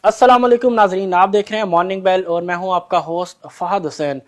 अस्सलाम वालेकुम नाजरीन, आप देख रहे हैं मॉर्निंग बेल और मैं हूं आपका होस्ट फहद हुसैन।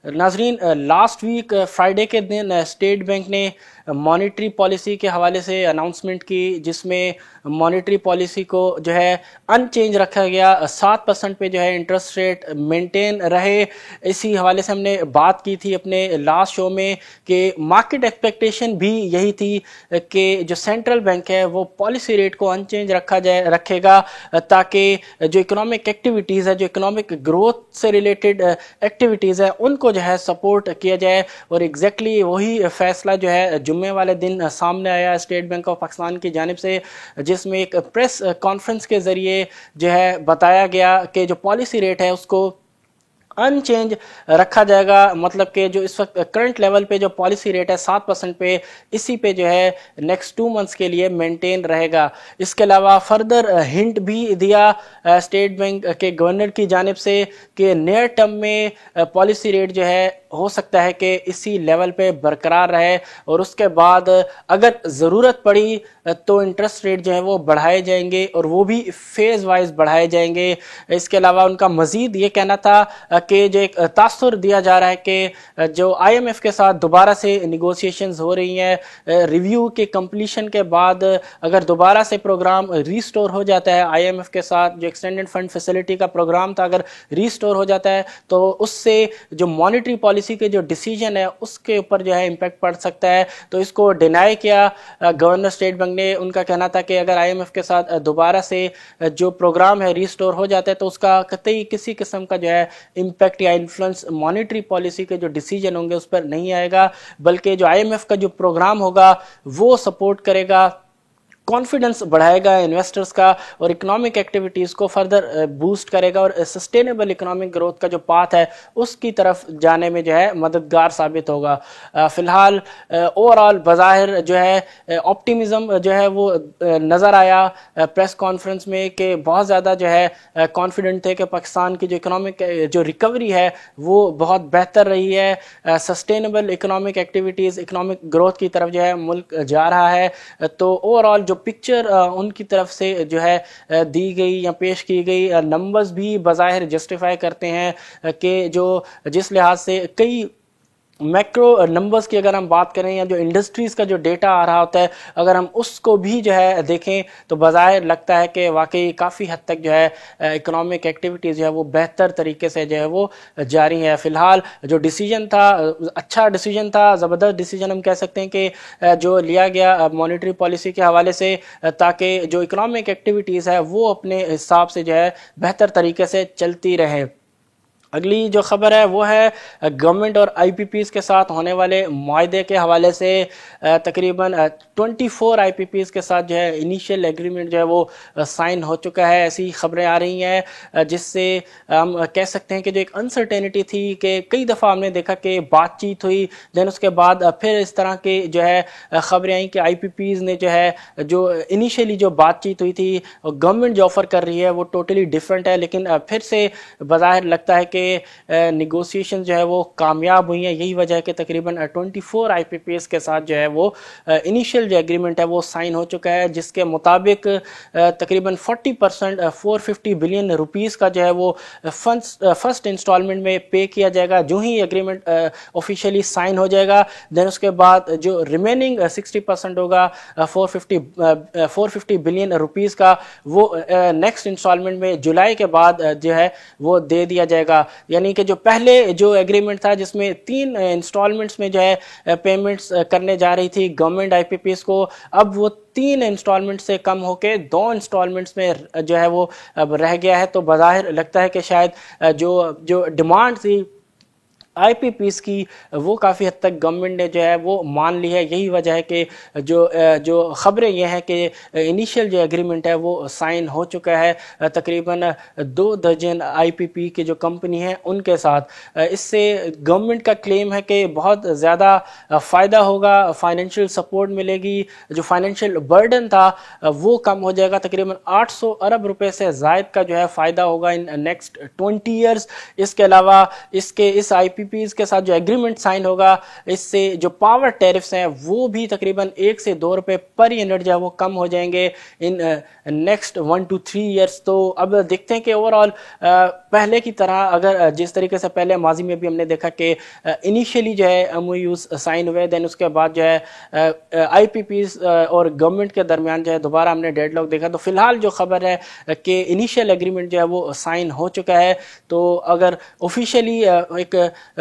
नाजरीन, लास्ट वीक फ्राइडे के दिन स्टेट बैंक ने मॉनेटरी पॉलिसी के हवाले से अनाउंसमेंट की, जिसमें मॉनेटरी पॉलिसी को जो है अनचेंज रखा गया। 7% पे जो है इंटरेस्ट रेट मेंटेन रहे। इसी हवाले से हमने बात की थी अपने लास्ट शो में कि मार्केट एक्सपेक्टेशन भी यही थी कि जो सेंट्रल बैंक है वो पॉलिसी रेट को अनचेंज रखेगा, ताकि जो इकोनॉमिक एक्टिविटीज़ है, जो इकोनॉमिक ग्रोथ से रिलेटेड एक्टिविटीज़ है, उनको जो है सपोर्ट किया जाए। और एग्जैक्टली वही फैसला जो है जुम्मे वाले दिन सामने आया स्टेट बैंक ऑफ पाकिस्तान की जानिब से, जिसमें एक प्रेस कॉन्फ्रेंस के ज़रिए जो है बताया गया कि जो पॉलिसी रेट है उसको अनचेंज रखा जाएगा। मतलब कि जो इस वक्त करंट लेवल पे जो पॉलिसी रेट है 7% पे, इसी पे जो है नेक्स्ट 2 मंथ्स के लिए मेंटेन रहेगा। इसके अलावा फर्दर हिंट भी दिया स्टेट बैंक के गवर्नर की जानिब से कि नियर टर्म में पॉलिसी रेट जो है हो सकता है कि इसी लेवल पे बरकरार रहे, और उसके बाद अगर ज़रूरत पड़ी तो इंटरेस्ट रेट जो है वो बढ़ाए जाएंगे, और वो भी फेज़ वाइज बढ़ाए जाएंगे। इसके अलावा उनका मज़ीद ये कहना था कि जो एक तासुर दिया जा रहा है कि जो IMF के साथ दोबारा से निगोशिएशंस हो रही हैं, रिव्यू के कंप्लीशन के बाद अगर दोबारा से प्रोग्राम रीस्टोर हो जाता है IMF के साथ, जो एक्सटेंडेड फंड फैसिलिटी का प्रोग्राम था अगर रीस्टोर हो जाता है, तो उससे जो मॉनेटरी पॉलिसी के जो डिसीजन है उसके ऊपर जो है इम्पैक्ट पड़ सकता है। तो इसको डिनाई किया गवर्नर स्टेट बैंक ने। उनका कहना था कि अगर IMF के साथ दोबारा से जो प्रोग्राम है रीस्टोर हो जाता है तो उसका कतई किसी किस्म का जो है इम्पैक्ट या इन्फ्लुएंस मॉनेटरी पॉलिसी के जो डिसीजन होंगे उस पर नहीं आएगा, बल्कि जो IMF का जो प्रोग्राम होगा वो सपोर्ट करेगा, कॉन्फिडेंस बढ़ाएगा इन्वेस्टर्स का, और इकोनॉमिक एक्टिविटीज़ को फर्दर बूस्ट करेगा, और सस्टेनेबल इकोनॉमिक ग्रोथ का जो पाथ है उसकी तरफ जाने में जो है मददगार साबित होगा। फ़िलहाल ओवरऑल बज़ाहिर जो है ऑप्टिमिज़म जो है वो नज़र आया प्रेस कॉन्फ्रेंस में, कि बहुत ज़्यादा जो है कॉन्फिडेंट थे कि पाकिस्तान की जो इकोनॉमिक जो रिकवरी है वो बहुत बेहतर रही है। Sustainable economic activities, economic growth की तरफ जो है मुल्क जा रहा है। तो ओवरऑल जो पिक्चर उनकी तरफ से जो है दी गई या पेश की गई, नंबर्स भी बज़ाहिर जस्टिफाई करते हैं कि जो जिस लिहाज से कई मैक्रो नंबर्स की अगर हम बात करें, या जो इंडस्ट्रीज़ का जो डेटा आ रहा होता है अगर हम उसको भी जो है देखें, तो बज़ाहिर लगता है कि वाकई काफ़ी हद तक जो है इकोनॉमिक एक्टिविटीज़ जो है वो बेहतर तरीके से जो है वो जारी है। फ़िलहाल जो डिसीजन था अच्छा डिसीजन था, ज़बरदस्त डिसीजन हम कह सकते हैं कि जो लिया गया मॉनेटरी पॉलिसी के हवाले से, ताकि जो इकोनॉमिक एक्टिविटीज़ है वो अपने हिसाब से जो है बेहतर तरीके से चलती रहे। अगली जो खबर है वो है गवर्नमेंट और IPPs के साथ होने वाले मुआहदे के हवाले से। तकरीबन 24 IPPs के साथ जो है इनिशियल एग्रीमेंट जो है वो साइन हो चुका है, ऐसी खबरें आ रही हैं, जिससे हम कह सकते हैं कि जो एक अनसर्टेनिटी थी कि कई दफ़ा हमने देखा कि बातचीत हुई, देन उसके बाद फिर इस तरह की जो है खबरें आई कि IPPs ने जो है जो इनिशियली जो बातचीत हुई थी, गवर्नमेंट जो ऑफ़र कर रही है वो टोटली डिफरेंट है, लेकिन फिर से बज़ाहिर लगता है कि नेगोशिएशन जो है वो कामयाब हुई है। यही वजह है कि तकरीबन 24 IPPs के साथ जो है वो इनिशियल जो एग्रीमेंट है वो साइन हो चुका है, जिसके मुताबिक तकरीबन 40% 450 बिलियन रुपीस का जो है वो फर्स्ट इंस्टॉलमेंट में पे किया जाएगा। जो ही एग्रीमेंट ऑफिशियली साइन हो जाएगा, देन उसके बाद जो रिमेनिंग 60% होगा 450 बिलियन रुपीस का, वो नेक्स्ट इंस्टॉलमेंट में जुलाई के बाद जो है वो दे दिया जाएगा। यानी कि जो पहले जो एग्रीमेंट था जिसमें 3 इंस्टॉलमेंट्स में जो है पेमेंट्स करने जा रही थी गवर्नमेंट IPPs को, अब वो 3 इंस्टॉलमेंट से कम होके 2 इंस्टॉलमेंट्स में जो है वो अब रह गया है। तो बज़ाहिर लगता है कि शायद जो डिमांड थी IPPs की वो काफ़ी हद तक गवर्नमेंट ने जो है वो मान ली है। यही वजह है कि जो ख़बरें ये हैं कि इनिशियल जो एग्रीमेंट है वो साइन हो चुका है तकरीबन 2 दर्जन IPP की जो कंपनी है उनके साथ। इससे गवर्नमेंट का क्लेम है कि बहुत ज़्यादा फ़ायदा होगा, फाइनेंशियल सपोर्ट मिलेगी, जो फाइनेंशियल बर्डन था वो कम हो जाएगा। तकरीबन 800 अरब रुपए से ज़ायद का जो है फ़ायदा होगा इन नेक्स्ट 20 ईयर्स। इसके अलावा इस IPPs کے ساتھ جو ایگریمنٹ سائن ہوگا اس سے جو پاور ٹیرفز ہیں وہ بھی تقریباً 1 سے 2 روپے پر یونٹ جو ہے وہ کم ہو جائیں گے ان نیکسٹ 1 to 3 ایئرس. تو اب دیکھتے ہیں کہ اوور آل پہلے کی طرح اگر جس طریقے سے پہلے ماضی میں بھی ہم نے دیکھا کہ انیشیلی جو ہے MOUs سائن ہوئے، دین اس کے بعد جو ہے IPPs اور گورنمنٹ کے درمیان جو ہے دوبارہ ہم نے ڈیڈ لاک دیکھا. تو فی الحال جو خبر ہے کہ انیشیل ایگریمنٹ جو ہے وہ سائن ہو چکا ہے. تو اگر آفیشیلی ایک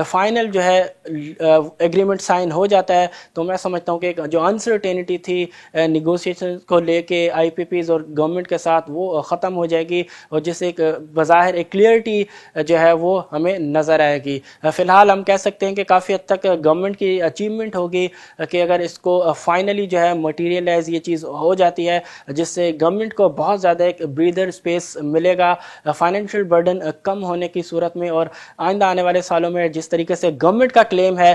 فائنل جو ہے ایگریمنٹ سائن ہو جاتا ہے تو میں سمجھتا ہوں کہ جو انسرٹینٹی تھی نیگوسیشن کو لے کے IPPs اور گورنمنٹ کے ساتھ وہ ختم ہو جائے گی، اور جس سے ایک بظاہر ایک کلیئرٹی جو ہے وہ ہمیں نظر آئے گی. فی الحال ہم کہہ سکتے ہیں کہ کافی حد تک گورنمنٹ کی اچیومنٹ ہوگی کہ اگر اس کو فائنلی جو ہے مٹیریلائز یہ چیز ہو جاتی ہے، جس سے گورنمنٹ کو بہت زیادہ ایک بریدر سپیس ملے گا فائنینشیل برڈن کم ہونے کی صورت میں. اور آئندہ آنے والے سالوں میں جس طریقے سے گورنمنٹ کا کلیم ہے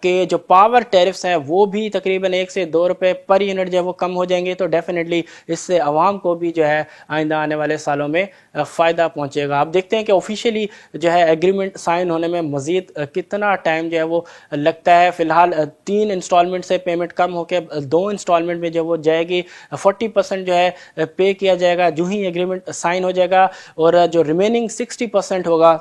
کہ جو پاور ٹیرفز ہیں وہ بھی تقریباً 1 سے 2 روپے پر یونٹ جو ہے وہ کم ہو جائیں گے، تو ڈیفینیٹلی اس سے عوام کو بھی جو ہے آئندہ آنے والے سالوں میں فائدہ پہنچے گا. آپ دیکھتے ہیں کہ آفیشیلی جو ہے ایگریمنٹ سائن ہونے میں مزید کتنا ٹائم جو ہے وہ لگتا ہے. فی الحال 3 انسٹالمنٹ سے پیمنٹ کم ہو کے 2 انسٹالمنٹ میں جو وہ جائے گی. 40% جو ہے پے کیا جائے گا جو ہی ایگریمنٹ سائن ہو جائے گا، اور جو ریمیننگ 60% ہوگا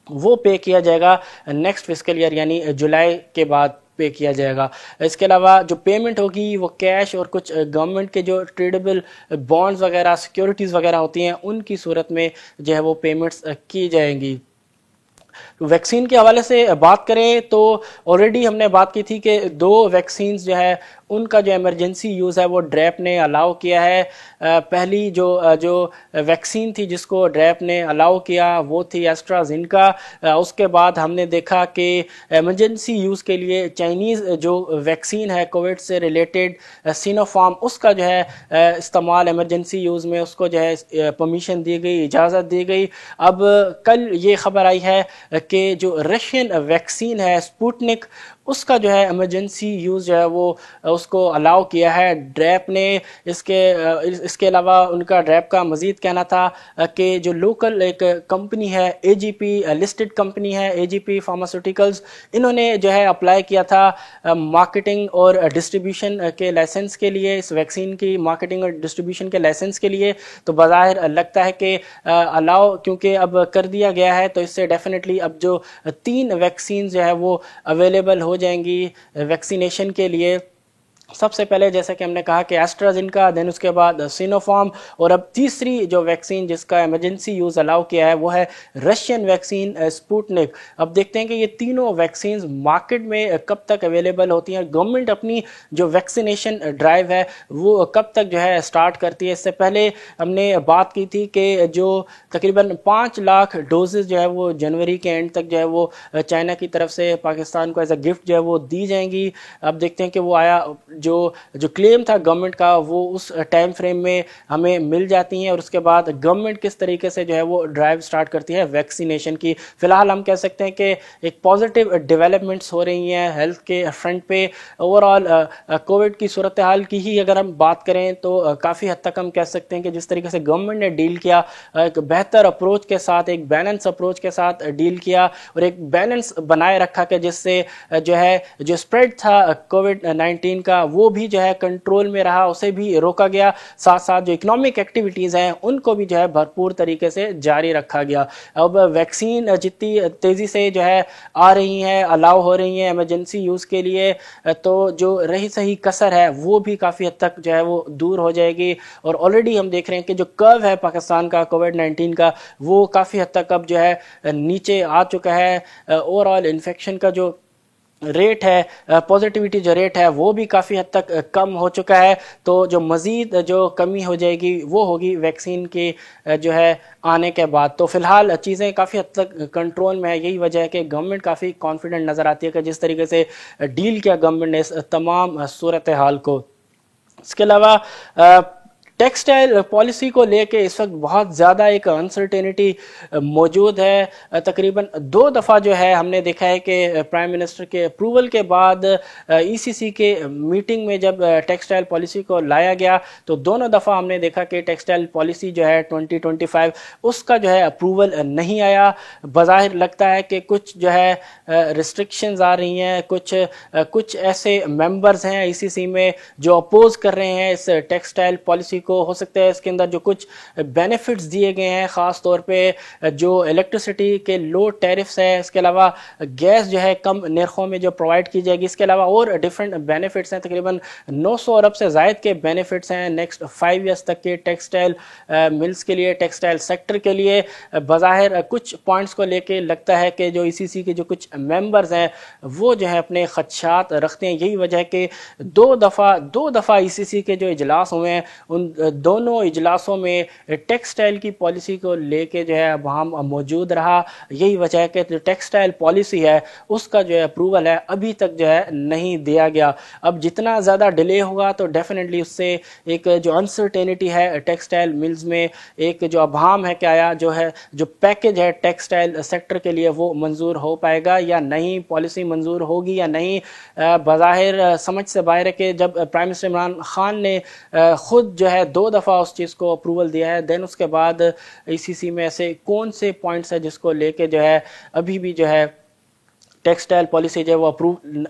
وہ پے کیا جائے گا نیکسٹ فسکل ایئر یعنی جولائی کے بعد پے کیا جائے گا. اس کے علاوہ جو پیمنٹ ہوگی وہ کیش اور کچھ گورنمنٹ کے جو ٹریڈیبل بانڈز وغیرہ سیکیورٹیز وغیرہ ہوتی ہیں ان کی صورت میں جو ہے وہ پیمنٹس کی جائیں گی. ویکسین کے حوالے سے بات کریں تو آلریڈی ہم نے بات کی تھی کہ 2 ویکسینز جو ہے ان کا جو ایمرجنسی یوز ہے وہ ڈریپ نے الاؤ کیا ہے. پہلی جو ویکسین تھی جس کو ڈریپ نے الاؤ کیا وہ تھی ایسٹرازینکا. اس کے بعد ہم نے دیکھا کہ ایمرجنسی یوز کے لیے چائنیز جو ویکسین ہے کووڈ سے ریلیٹڈ سینوفارم، اس کا جو ہے استعمال ایمرجنسی یوز میں اس کو جو ہے پرمیشن دی گئی، اجازت دی گئی. اب کل یہ خبر آئی ہے کہ جو رشین ویکسین ہے اسپوٹنک، اس کا جو ہے ایمرجنسی یوز جو ہے وہ اس کو الاؤ کیا ہے ڈریپ نے. اس کے علاوہ ان کا ڈریپ کا مزید کہنا تھا کہ جو لوکل ایک کمپنی ہے AGP لسٹڈ کمپنی ہے AGP فارماسیوٹیکلز، انہوں نے جو ہے اپلائی کیا تھا مارکیٹنگ اور ڈسٹریبیوشن کے لائسنس کے لیے، اس ویکسین کی مارکیٹنگ اور ڈسٹریبیوشن کے لائسنس کے لیے. تو بظاہر لگتا ہے کہ الاؤ کیونکہ اب کر دیا گیا ہے تو اس سے ڈیفینیٹلی اب جو 3 ویکسین جو ہے وہ اویلیبل ہو جائیں گی ویکسینیشن کے لیے. سب سے پہلے جیسا کہ ہم نے کہا کہ ایسٹرازینکا، دین اس کے بعد سینوفارم، اور اب تیسری جو ویکسین جس کا ایمرجنسی یوز الاؤ کیا ہے وہ ہے رشین ویکسین اسپوٹنک. اب دیکھتے ہیں کہ یہ تینوں ویکسینز مارکیٹ میں کب تک اویلیبل ہوتی ہیں، گورنمنٹ اپنی جو ویکسینیشن ڈرائیو ہے وہ کب تک جو ہے سٹارٹ کرتی ہے. اس سے پہلے ہم نے بات کی تھی کہ جو تقریباً 5 لاکھ ڈوزز جو ہے وہ جنوری کے اینڈ تک جو ہے وہ چائنا کی طرف سے پاکستان کو ایز اے گفٹ جو ہے وہ دی جائیں گی. اب دیکھتے ہیں کہ وہ آیا جو کلیم تھا گورنمنٹ کا وہ اس ٹائم فریم میں ہمیں مل جاتی ہیں، اور اس کے بعد گورنمنٹ کس طریقے سے جو ہے وہ ڈرائیو سٹارٹ کرتی ہے ویکسینیشن کی. فی الحال ہم کہہ سکتے ہیں کہ ایک پازیٹیو ڈیولپمنٹس ہو رہی ہیں ہیلتھ کے فرنٹ پہ. اوور آل کووڈ کی صورتحال کی ہی اگر ہم بات کریں تو کافی حد تک ہم کہہ سکتے ہیں کہ جس طریقے سے گورنمنٹ نے ڈیل کیا، ایک بہتر اپروچ کے ساتھ، ایک بیلنس اپروچ کے ساتھ ڈیل کیا، اور ایک بیلنس بنائے رکھا کہ جس سے جو ہے جو اسپریڈ تھا کووڈ-19 کا وہ بھی جو ہے کنٹرول میں رہا، اسے بھی روکا گیا. ساتھ ساتھ جو اکنامک ایکٹیویٹیز ہیں ان کو بھی جو ہے بھرپور طریقے سے جاری رکھا گیا. اب ویکسین جتنی تیزی سے جو ہے آ رہی ہیں، الاؤ ہو رہی ہیں ایمرجنسی یوز کے لیے، تو جو رہی صحیح کسر ہے وہ بھی کافی حد تک جو ہے وہ دور ہو جائے گی. اور آلریڈی ہم دیکھ رہے ہیں کہ جو کرو ہے پاکستان کا کووڈ-19 کا وہ کافی حد تک اب جو ہے نیچے آ چکا ہے. اوور آل انفیکشن کا جو ریٹ ہے، پازیٹیوٹی جو ریٹ ہے وہ بھی کافی حد تک کم ہو چکا ہے. تو جو مزید جو کمی ہو جائے گی وہ ہوگی ویکسین کی جو ہے آنے کے بعد. تو فی الحال چیزیں کافی حد تک کنٹرول میں ہے. یہی وجہ ہے کہ گورنمنٹ کافی کانفیڈنٹ نظر آتی ہے کہ جس طریقے سے ڈیل کیا گورنمنٹ نے اس تمام صورتحال کو. اس کے علاوہ टेक्सटाइल पॉलिसी को लेके इस वक्त बहुत ज़्यादा एक अनसर्टेनिटी मौजूद है। तकरीबन 2 दफ़ा जो है हमने देखा है कि प्राइम मिनिस्टर के अप्रूवल के बाद ईसीसी के मीटिंग में जब टेक्सटाइल पॉलिसी को लाया गया तो दोनों दफ़ा हमने देखा कि टेक्सटाइल पॉलिसी जो है 2025 उसका जो है अप्रूवल नहीं आया। बज़ाहिर लगता है कि कुछ जो है रिस्ट्रिक्शंस आ रही हैं, कुछ ऐसे मेंबर्स हैं ईसीसी में जो अपोज कर रहे हैं इस टेक्सटाइल पॉलिसी को। हो सकता है इसके अंदर जो कुछ बेनिफिट्स दिए गए हैं, ख़ास तौर पे जो इलेक्ट्रिसिटी के लो टैरिफ्स है, इसके अलावा गैस जो है कम नरखों में जो प्रोवाइड की जाएगी, इसके अलावा और डिफरेंट बेनिफिट्स हैं। तकरीबन 900 अरब से ज़ायद के बेनिफिट्स हैं नेक्स्ट 5 ईयर्स तक के टेक्सटाइल मिल्स के लिए, टेक्सटाइल सेक्टर के लिए। बज़ाहिर कुछ पॉइंट्स को लेके लगता है कि जो ईसीसी के जो कुछ मेंबर्स हैं वो जो है अपने खदशात रखते हैं। यही वजह है कि दो दफ़ा ईसीसी के जो इजलास हुए हैं उन दोनों इजलासों में टेक्सटाइल की पॉलिसी को लेके जो है वहाँ मौजूद रहा। यही वजह है कि जो टेक्सटाइल पॉलिसी है उसका जो है अप्रूवल है अभी तक जो है नहीं दिया गया। अब जितना ज़्यादा डिले होगा तो डेफिनेटली उससे एक जो अनसर्टेनिटी है टेक्सटाइल मिल्स में, एक जो अभाम है कि आया जो है जो पैकेज है टेक्सटाइल सेक्टर के लिए वो मंजूर हो पाएगा या नहीं, पॉलिसी मंजूर होगी या नहीं। बज़ाहिर समझ से बाहर है कि जब प्राइम मिनिस्टर इमरान खान ने खुद जो है 2 दफ़ा उस चीज़ को अप्रूवल दिया है, देन उसके बाद ईसीसी में ऐसे कौन से पॉइंट्स है जिसको लेके जो है अभी भी जो है टेक्सटाइल पॉलिसी जो है वो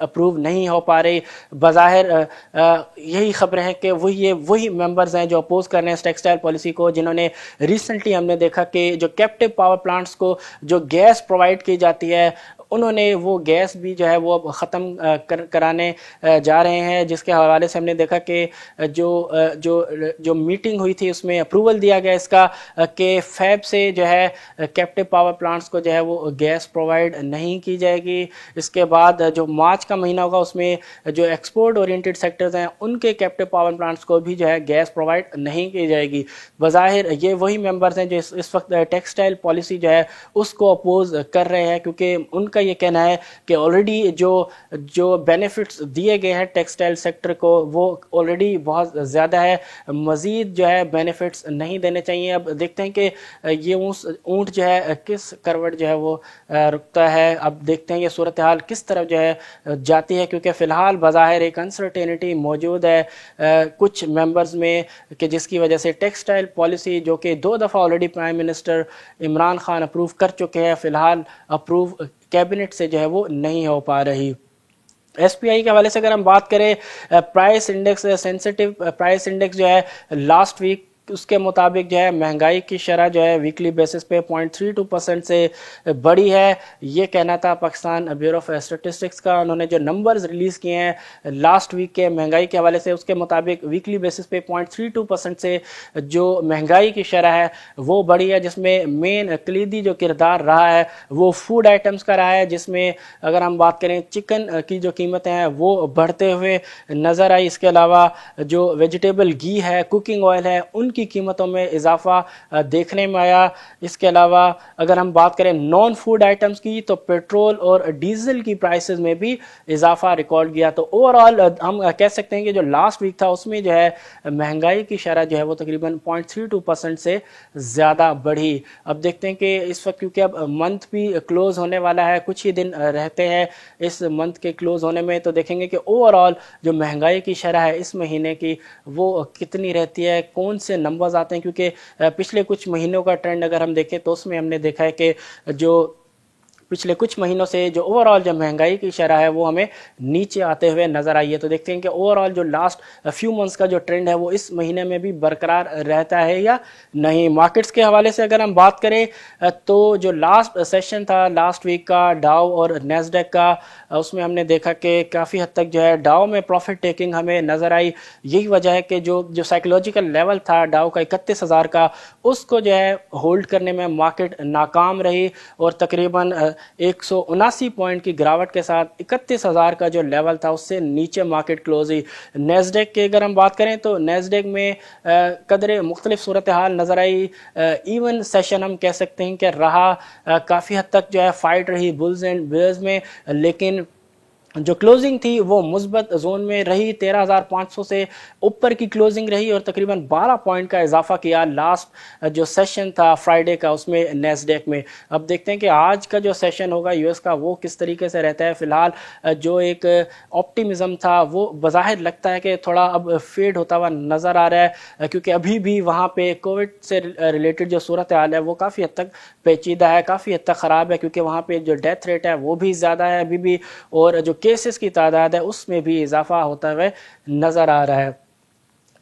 अप्रूव नहीं हो पा रही। बज़ाहिर यही खबरें हैं कि वही मेंबर्स हैं जो अपोज कर रहे हैं इस टेक्सटाइल पॉलिसी को, जिन्होंने रिसेंटली हमने देखा कि जो कैप्टिव पावर प्लांट्स को जो गैस प्रोवाइड की जाती है उन्होंने वो गैस भी जो है वो ख़त्म कराने जा रहे हैं, जिसके हवाले से हमने देखा कि जो मीटिंग हुई थी उसमें अप्रूवल दिया गया इसका कि फैब से जो है कैप्टिव पावर प्लांट्स को जो है वो गैस प्रोवाइड नहीं की जाएगी। इसके बाद जो मार्च का महीना होगा उसमें जो एक्सपोर्ट ओरिएंटेड सेक्टर्स हैं उनके कैप्टिव पावर प्लांट्स को भी जो है गैस प्रोवाइड नहीं की जाएगी। बज़ाहिर ये वही मेंबर्स हैं जो इस वक्त टेक्सटाइल पॉलिसी जो है उसको अपोज कर रहे हैं, क्योंकि उनका ये कहना है कि ऑलरेडी जो बेनिफिट्स दिए गए हैं टेक्सटाइल सेक्टर को वो ऑलरेडी बहुत ज़्यादा है, मज़ीद जो है बेनिफिट्स नहीं देने चाहिए। अब देखते हैं कि ये ऊँट जो है किस करवट जो है वो रुकता है। अब देखते हैं ये सूरत हाल किस तरफ जो है जाती है, क्योंकि फ़िलहाल बज़ाहिर एक अनसर्टेनिटी मौजूद है कुछ मेंबर्स में कि जिसकी वजह से टेक्सटाइल पॉलिसी जो कि 2 दफ़ा already prime minister Imran Khan approve कर चुके हैं, फ़िलहाल अप्रूव कैबिनेट से जो है वो नहीं हो पा रही। एसपीआई के हवाले से अगर हम बात करें, price index, sensitive price index जो है लास्ट वीक उसके मुताबिक जो है महंगाई की शरह जो है वीकली बेसिस पे 0.32% से बढ़ी है। ये कहना था पाकिस्तान ब्यूरो ऑफ स्टैटिस्टिक्स का। उन्होंने जो नंबर्स रिलीज़ किए हैं लास्ट वीक के महंगाई के हवाले से उसके मुताबिक वीकली बेसिस पे 0.32% से जो महंगाई की शरह है वो बढ़ी है, जिसमें मेन कलीदी जो किरदार रहा है वो फूड आइटम्स का रहा है, जिसमें अगर हम बात करें चिकन की जो कीमतें हैं वो बढ़ते हुए नज़र आई। इसके अलावा जो वेजिटेबल घी है, कुकिंग ऑयल है, उन की कीमतों में इजाफा देखने में आया। इसके अलावा अगर हम बात करें नॉन फूड आइटम्स की तो पेट्रोल और डीजल की प्राइसेस में भी इजाफा रिकॉर्ड किया। तो ओवरऑल हम कह सकते हैं कि जो लास्ट वीक था उसमें जो है महंगाई की शरह जो है वो तकरीबन 0.32% से ज़्यादा बढ़ी। अब देखते हैं कि इस वक्त क्योंकि अब मंथ भी क्लोज होने वाला है, कुछ ही दिन रहते हैं इस मंथ के क्लोज होने में, तो देखेंगे कि ओवरऑल जो महंगाई की शरह है इस महीने की वो कितनी रहती है, कौन से नंबर्स आते हैं। क्योंकि पिछले कुछ महीनों का ट्रेंड अगर हम देखें तो उसमें हमने देखा है कि जो पिछले कुछ महीनों से जो ओवरऑल जो महंगाई की शरह है वो हमें नीचे आते हुए नज़र आई है। तो देखते हैं कि ओवरऑल जो लास्ट फ्यू मंथ्स का जो ट्रेंड है वो इस महीने में भी बरकरार रहता है या नहीं। मार्केट्स के हवाले से अगर हम बात करें तो जो लास्ट सेशन था लास्ट वीक का डाउ और नैस्डैक का, उसमें हमने देखा कि काफ़ी हद तक जो है डाउ में प्रॉफिट टेकिंग हमें नज़र आई। यही वजह है कि जो साइकोलॉजिकल लेवल था डाउ का 31,000 का, उसको जो है होल्ड करने में मार्केट नाकाम रही और तकरीबन 179 पॉइंट की गिरावट के साथ 31,000 का जो लेवल था उससे नीचे मार्केट क्लोज हुई। नेस्डेक की अगर हम बात करें तो नेस्डेक में कदरे मुख्तलिफ सूरत हाल नज़र आई। इवन सेशन हम कह सकते हैं कि रहा, काफ़ी हद तक जो है फाइट रही बुल्स एंड बेयर्स में, लेकिन जो क्लोजिंग थी वो मुस्बत जोन में रही, 13,500 से ऊपर की क्लोजिंग रही और तकरीबन 12 पॉइंट का इजाफा किया लास्ट जो सेशन था फ्राइडे का उसमें नैस्डैक में। अब देखते हैं कि आज का जो सेशन होगा यूएस का वो किस तरीके से रहता है। फिलहाल जो एक ऑप्टिमिज्म था वो बज़ाहिर लगता है कि थोड़ा अब फेड होता हुआ नज़र आ रहा है, क्योंकि अभी भी वहाँ पे कोविड से रिलेटेड जो सूरत हाल है वो काफ़ी हद तक पेचीदा है, काफ़ी हद तक ख़राब है, क्योंकि वहाँ पे जो डेथ रेट है वो भी ज़्यादा है अभी भी, और जो केसेस की तादाद है उसमें भी इजाफा होता हुआ नज़र आ रहा है।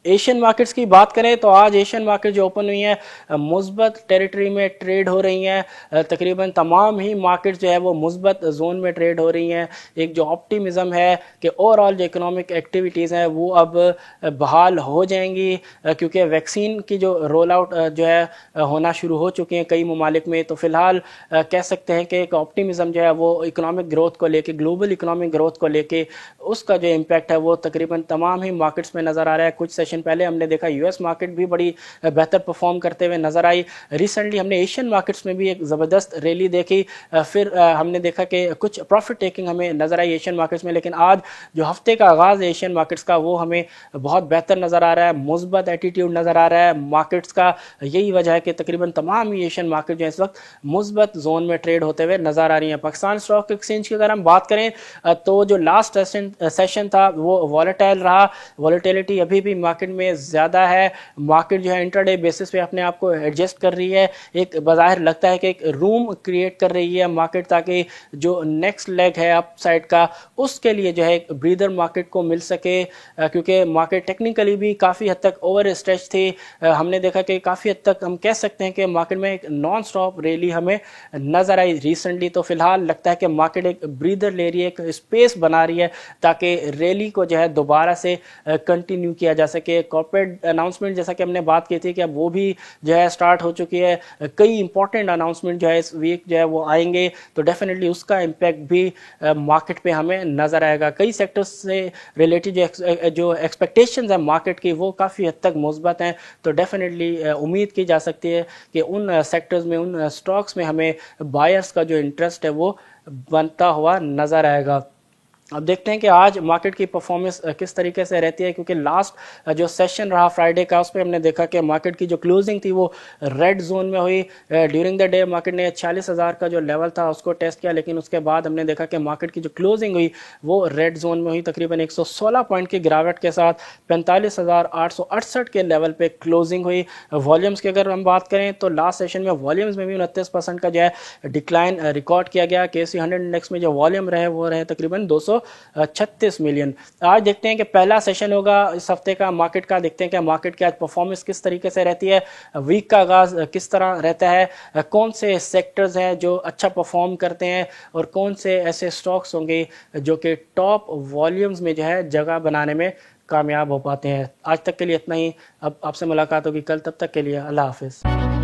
एशियन मार्केट्स की बात करें तो आज एशियन मार्केट जो ओपन हुई है मुस्बत टेरिटरी में ट्रेड हो रही हैं। तकरीबन तमाम ही मार्केट्स जो है वो मुस्बत जोन में ट्रेड हो रही हैं। एक जो ऑप्टिमिज्म है कि ओवरऑल जो इकोनॉमिक एक्टिविटीज़ हैं वो अब बहाल हो जाएंगी, क्योंकि वैक्सीन की जो रोल आउट जो है होना शुरू हो चुकी हैं कई ममालिक में। तो फिलहाल कह सकते हैं कि एक ऑप्टिमिज्म जो है वो इकोनॉमिक ग्रोथ को लेके, ग्लोबल इकोनॉमिक ग्रोथ को लेके उसका जो इम्पैक्ट है वो तकरीबन तमाम ही मार्केट्स में नज़र आ रहा है। कुछ सेशन पहले हमने देखा यूएस मार्केट भी बड़ी बेहतर परफॉर्म करते हुए नजर आई। रिसेंटली हमने एशियन मार्केट्स में भी एक ज़बरदस्त रैली देखी, फिर हमने देखा कि कुछ प्रॉफिट टेकिंग हमें नजर आई एशियन मार्केट्स में। लेकिन आज जो हफ्ते का आगाज़ है एशियन मार्केट्स का वो हमें बहुत बेहतर नज़र आ रहा है, मुस्बत एटीट्यूड नज़र आ रहा है मार्केट्स का। यही वजह है कि तकरीबन तमाम ही एशियन मार्केट जो है इस वक्त मुस्बत जोन में ट्रेड होते हुए नजर आ रही है। पाकिस्तान स्टॉक एक्सचेंज की अगर हम बात करें तो जो लास्ट सेशन था वो वॉलेटाइल रहा, वॉलेटिलिटी अभी भी मार्केट में ज़्यादा है। मार्केट जो है इंट्राडे बेसिस पे अपने आप को एडजस्ट कर रही है, एक बज़ाहिर लगता है कि एक रूम क्रिएट कर रही है मार्केट, ताकि जो नेक्स्ट लेग है अप साइड का उसके लिए जो है एक ब्रीदर मार्केट को मिल सके, क्योंकि मार्केट टेक्निकली भी काफ़ी हद तक ओवर स्ट्रेच थी। हमने देखा कि काफ़ी हद तक हम कह सकते हैं कि मार्केट में एक नॉन स्टॉप रैली हमें नज़र आई रिसेंटली। तो फिलहाल लगता है कि मार्केट एक ब्रीदर ले रही है, एक स्पेस बना रही है ताकि रैली को जो है दोबारा से कंटिन्यू किया जा सके। कॉर्पोरेट अनाउंसमेंट जैसा कि हमने बात की थी कि अब वो भी जो है स्टार्ट हो चुकी है, कई इंपॉर्टेंट अनाउंसमेंट जो है इस वीक जो है वो आएंगे, तो डेफिनेटली उसका इम्पैक्ट भी मार्केट पे हमें नज़र आएगा। कई सेक्टर्स से रिलेटेड जो एक्सपेक्टेशंस है मार्केट की वो काफ़ी हद तक मुस्बत हैं, तो डेफिनेटली उम्मीद की जा सकती है कि उन सेक्टर्स में, उन स्टॉक्स में हमें बायर्स का जो इंटरेस्ट है वो बनता हुआ नज़र आएगा। अब देखते हैं कि आज मार्केट की परफॉर्मेंस किस तरीके से रहती है, क्योंकि लास्ट जो सेशन रहा फ्राइडे का उस पर हमने देखा कि मार्केट की जो क्लोजिंग थी वो रेड जोन में हुई। ड्यूरिंग द डे मार्केट ने 46,000 का जो लेवल था उसको टेस्ट किया, लेकिन उसके बाद हमने देखा कि मार्केट की जो क्लोजिंग हुई वो रेड जोन में हुई, तकरीबन 116 पॉइंट की गिरावट के साथ 45,868 के लेवल पे क्लोजिंग हुई। वॉल्यूम्स की अगर हम बात करें तो लास्ट सेशन में वॉल्यूम्स में भी 29% का जो है डिक्लाइन रिकॉर्ड किया गया। KSE 100 इंडेक्स में जो वॉल्यूम रहे वो रहे तकरीबन 236 मिलियन। आज देखते हैं कि पहला सेशन होगा इस हफ्ते का मार्केट का, देखते हैं कि मार्केट की आज परफॉर्मेंस किस तरीके से रहती है, वीक का आगाज किस तरह रहता है, कौन से सेक्टर्स हैं जो अच्छा परफॉर्म करते हैं और कौन से ऐसे स्टॉक्स होंगे जो कि टॉप वॉल्यूम्स में जो है जगह बनाने में कामयाब हो पाते हैं। आज तक के लिए इतना ही, अब आपसे मुलाकात होगी कल, तब तक के लिए अल्लाह हाफिज़।